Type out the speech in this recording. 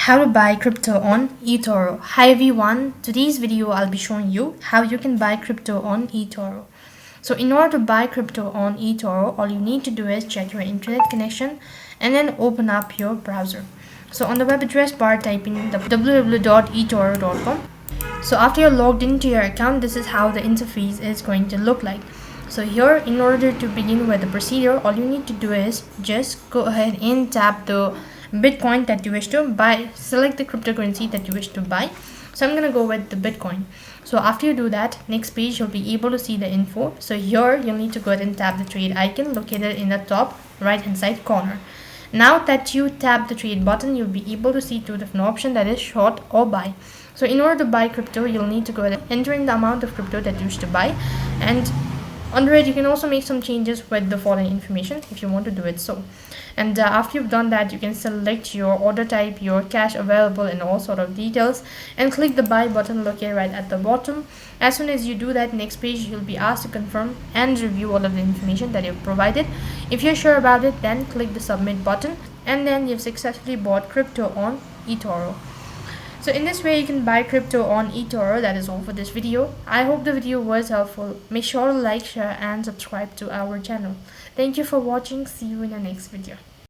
How to buy crypto on eToro. Hi everyone, today's video I'll be showing you how you can buy crypto on eToro. So in order to buy crypto on eToro, all you need to do is check your internet connection and then open up your browser. So on the web address bar, type in www.etoro.com. So after you're logged into your account, this is how the interface is going to look like. So here, in order to begin with the procedure, all you need to do is just go ahead and tap the Bitcoin that you wish to buy. Select the cryptocurrency that you wish to buy. So I'm gonna go with the Bitcoin. So after you do that, next page you'll be able to see the info. So here you'll need to go ahead and tap the trade icon located in the top right hand side corner. Now that you tap the trade button, you'll be able to see two different options, that is short or buy. So in order to buy crypto, you'll need to go ahead and enter in the amount of crypto that you wish to buy, and under it you can also make some changes with the following information if you want to do it so. And after you've done that, you can select your order type, your cash available, and all sort of details, and click the buy button located right at the bottom. As soon as you do that, next page you'll be asked to confirm and review all of the information that you've provided. If you're sure about it, then click the submit button, and then you've successfully bought crypto on eToro. So in this way you can buy crypto on eToro. That is all for this video. I hope the video was helpful. Make sure to like, share and subscribe to our channel. Thank you for watching. See you in the next video.